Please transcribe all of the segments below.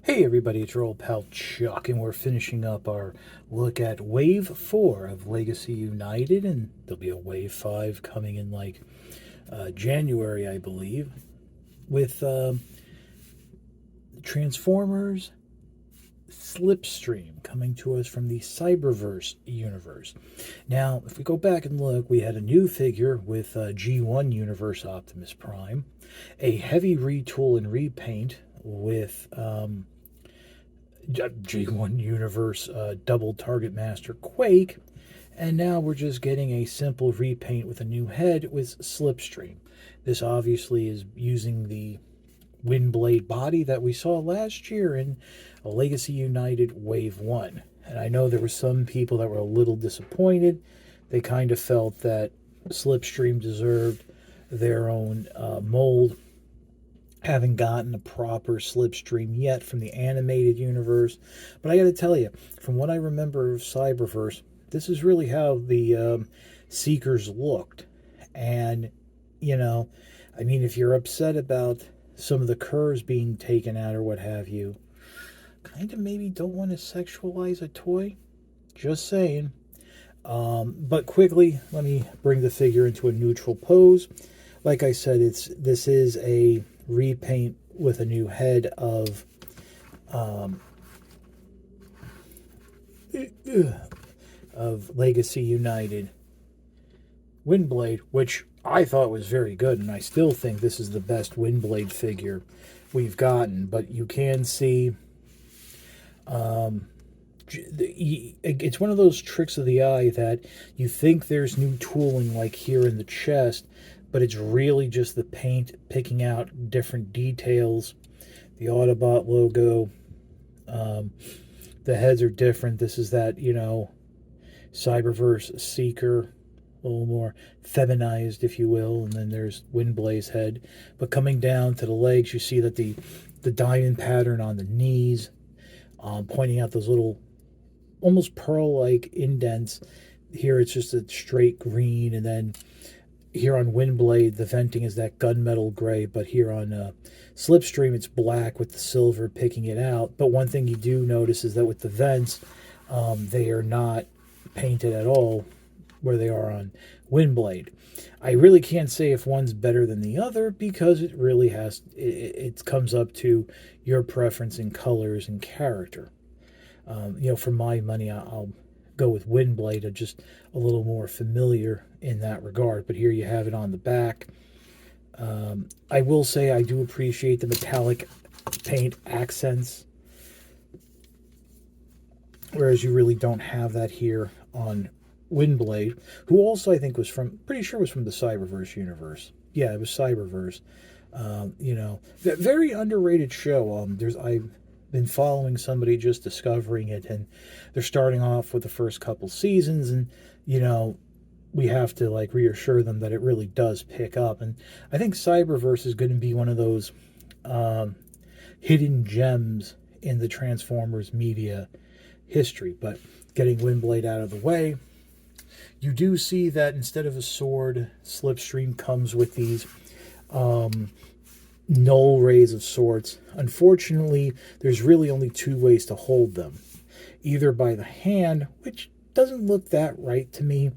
Hey everybody, it's your old pal Chuck, and we're finishing up our look at Wave 4 of Legacy United, and there'll be a Wave 5 coming in January, I believe, with Transformers Slipstream coming to us from the Cyberverse universe. Now, if we go back and look, we had a new figure with G1 Universe Optimus Prime, a heavy retool and repaint with G1 Universe Double Target Master Quake, and now we're just getting a simple repaint with a new head with Slipstream. This obviously is using the Windblade body that we saw last year in Legacy United Wave 1. And I know there were some people that were a little disappointed. They kind of felt that Slipstream deserved their own mold. Haven't gotten a proper Slipstream yet from the animated universe. But I got to tell you, from what I remember of Cyberverse, this is really how the Seekers looked. And, if you're upset about some of the curves being taken out or what have you, kind of maybe don't want to sexualize a toy. Just saying. But quickly, let me bring the figure into a neutral pose. Like I said, this is a repaint with a new head of Legacy United Windblade, which I thought was very good, and I still think this is the best Windblade figure we've gotten. But you can see it's one of those tricks of the eye that you think there's new tooling like here in the chest, but it's really just the paint picking out different details. The Autobot logo, the heads are different. This is that, Cyberverse Seeker, a little more feminized, if you will, and then there's Windblade's head. But coming down to the legs, you see that the diamond pattern on the knees, pointing out those little, almost pearl-like indents. Here it's just a straight green, and then here on Windblade, the venting is that gunmetal gray, but here on Slipstream, it's black with the silver picking it out. But one thing you do notice is that with the vents, they are not painted at all where they are on Windblade. I really can't say if one's better than the other because it really it comes up to your preference in colors and character. For my money, I'll go with Windblade. I'm just a little more familiar in that regard. But here you have it on the back. I will say I do appreciate the metallic paint accents, whereas you really don't have that here on Windblade, who also I think was pretty sure was from the Cyberverse universe. Yeah, it was Cyberverse. Very underrated show. I've been following somebody just discovering it, and they're starting off with the first couple seasons, and we have to reassure them that it really does pick up. And I think Cyberverse is going to be one of those hidden gems in the Transformers media history. But getting Windblade out of the way, you do see that instead of a sword, Slipstream comes with these null rays of sorts. Unfortunately, there's really only two ways to hold them. Either by the hand, which doesn't look that right to me,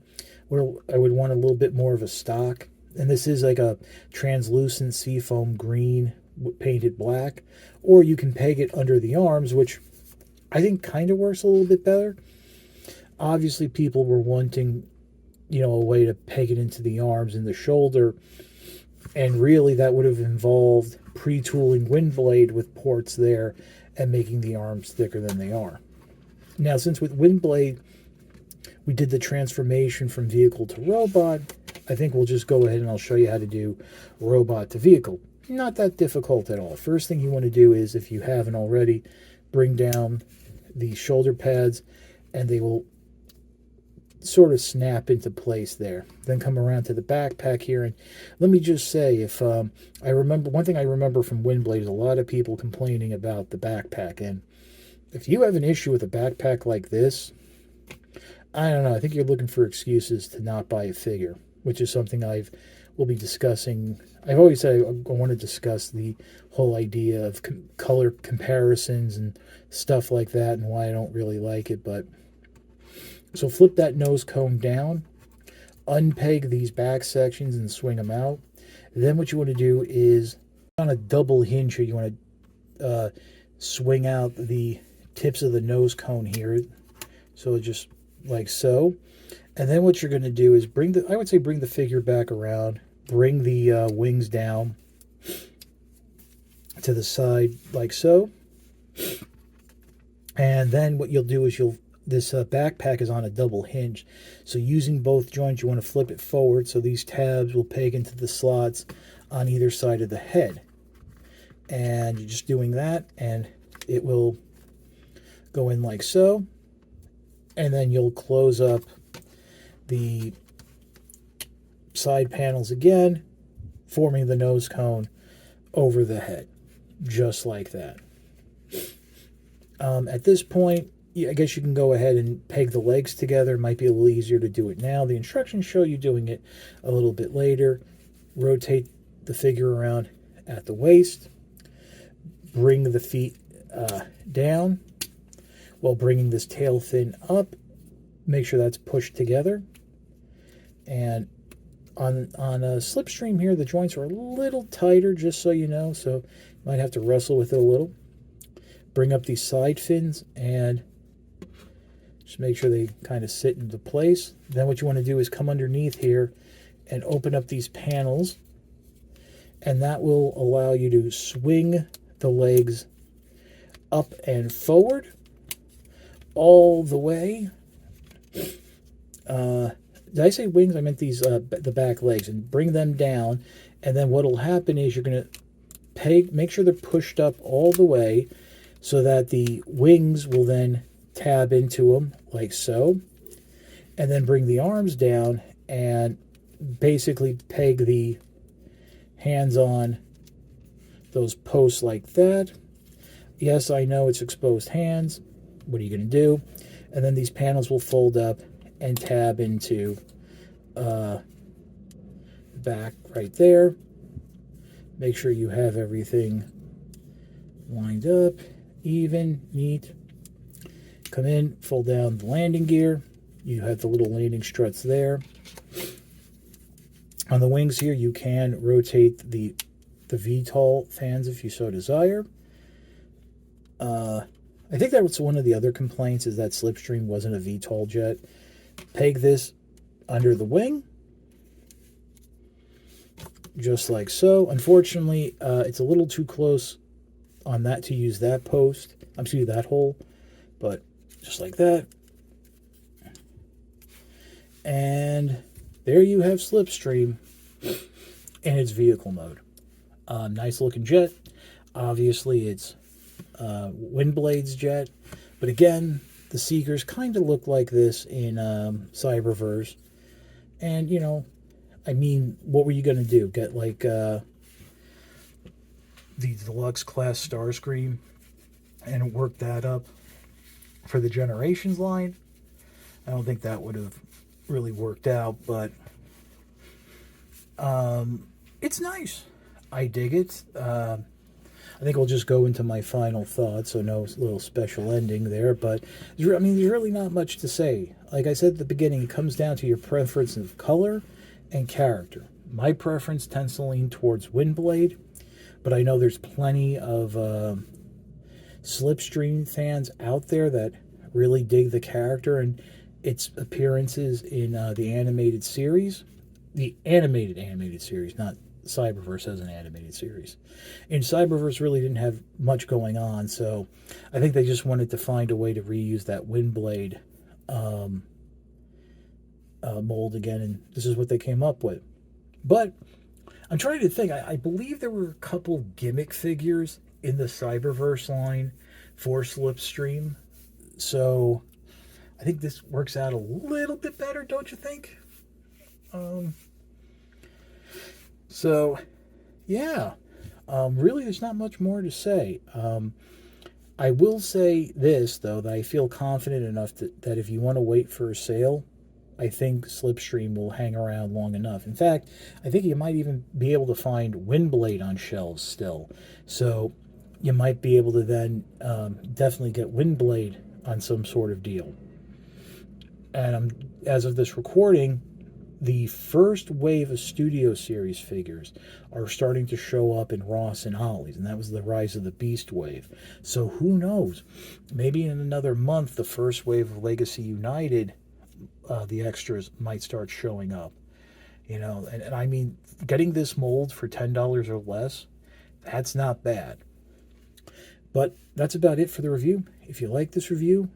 where I would want a little bit more of a stock. And this is like a translucent seafoam green painted black. Or you can peg it under the arms, which I think kind of works a little bit better. Obviously, people were wanting, a way to peg it into the arms and the shoulder. And really, that would have involved pre-tooling Windblade with ports there and making the arms thicker than they are. Now, since with Windblade, we did the transformation from vehicle to robot, I think we'll just go ahead and I'll show you how to do robot to vehicle. Not that difficult at all. First thing you want to do is, if you haven't already, bring down the shoulder pads, and they will sort of snap into place there. Then come around to the backpack here, and let me just say, if I remember, one thing I remember from Windblade is a lot of people complaining about the backpack, and if you have an issue with a backpack like this, I don't know, I think you're looking for excuses to not buy a figure, which is something I've we'll be discussing. I've always said I want to discuss the whole idea of color comparisons and stuff like that, and why I don't really like it. But so flip that nose cone down, unpeg these back sections and swing them out. Then what you want to do is on a double hinge here, you want to swing out the tips of the nose cone here. So just like so. And then what you're going to do is bring the figure back around, bring the wings down to the side like so. And then what you'll do is this backpack is on a double hinge. So using both joints, you want to flip it forward so these tabs will peg into the slots on either side of the head. And you're just doing that, and it will go in like so. And then you'll close up the side panels again, forming the nose cone over the head, just like that. At this point, I guess you can go ahead and peg the legs together. It might be a little easier to do it now. The instructions show you doing it a little bit later. Rotate the figure around at the waist. Bring the feet down while bringing this tail fin up. Make sure that's pushed together. And on a Slipstream here, the joints are a little tighter, just so you know, so you might have to wrestle with it a little. Bring up these side fins and just make sure they kind of sit into place. Then what you want to do is come underneath here and open up these panels, and that will allow you to swing the legs up and forward all the way. Did I say wings? I meant these the back legs, and bring them down. And then what will happen is you're going to make sure they're pushed up all the way so that the wings will then tab into them like so. And then bring the arms down and basically peg the hands on those posts like that. Yes, I know it's exposed hands. What are you going to do? And then these panels will fold up and tab into back right there. Make sure you have everything lined up, even, neat. Come in, fold down the landing gear. You have the little landing struts there. On the wings here, you can rotate the VTOL fans if you so desire. I think that was one of the other complaints, is that Slipstream wasn't a VTOL jet. Peg this under the wing, just like so. Unfortunately, it's a little too close on that to use that post. Excuse me, that hole, but just like that. And there you have Slipstream in its vehicle mode. Nice looking jet. Obviously, it's Windblade's jet, but again, the Seekers kind of look like this in Cyberverse. And, you know, I mean, what were you going to do? Get like the deluxe class Starscream and work that up for the Generations line? I don't think that would have really worked out, but it's nice. I dig it. I think I'll just go into my final thoughts, so no little special ending there. But, I mean, there's really not much to say. Like I said at the beginning, it comes down to your preference of color and character. My preference tends to lean towards Windblade, but I know there's plenty of Slipstream fans out there that really dig the character and its appearances in the animated series. The animated series, not Cyberverse as an animated series. And Cyberverse really didn't have much going on, so I think they just wanted to find a way to reuse that Windblade mold again, and this is what they came up with. But I'm trying to think. I believe there were a couple gimmick figures in the Cyberverse line for Slipstream, so I think this works out a little bit better, don't you think? So, yeah, really there's not much more to say. I will say this, though, that I feel confident enough that if you want to wait for a sale, I think Slipstream will hang around long enough. In fact, I think you might even be able to find Windblade on shelves still. So you might be able to then definitely get Windblade on some sort of deal. And as of this recording, the first wave of Studio Series figures are starting to show up in Ross and Ollie's, and that was the Rise of the Beast wave. So who knows? Maybe in another month, the first wave of Legacy United, the extras might start showing up. You know, and I mean, getting this mold for $10 or less, that's not bad. But that's about it for the review. If you like this review,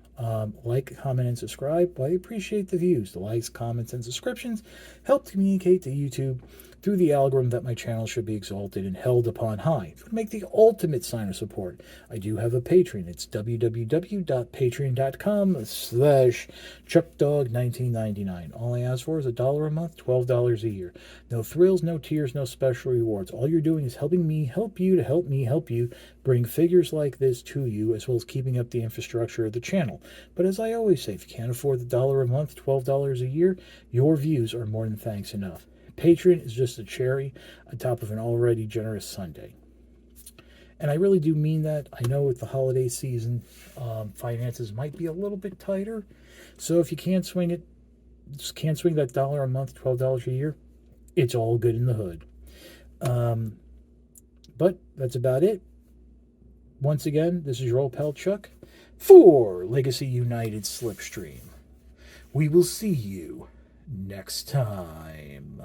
like, comment, and subscribe. Well, I appreciate the views. The likes, comments, and subscriptions help communicate to YouTube through the algorithm that my channel should be exalted and held upon high. It would make the ultimate sign of support. I do have a Patreon. It's www.patreon.com/ChuckDog1999. All I ask for is $1 a month, $12 a year. No thrills, no tears, no special rewards. All you're doing is helping me help you to help me help you bring figures like this to you, as well as keeping up the infrastructure of the channel. But as I always say, if you can't afford the $1 a month, $12 a year, your views are more than thanks enough. Patreon is just a cherry on top of an already generous sundae. And I really do mean that. I know with the holiday season, finances might be a little bit tighter. So if you can't swing it, just can't swing that $1 a month, $12 a year, it's all good in the hood. But that's about it. Once again, this is your old pal Chuck for Legacy United Slipstream. We will see you next time.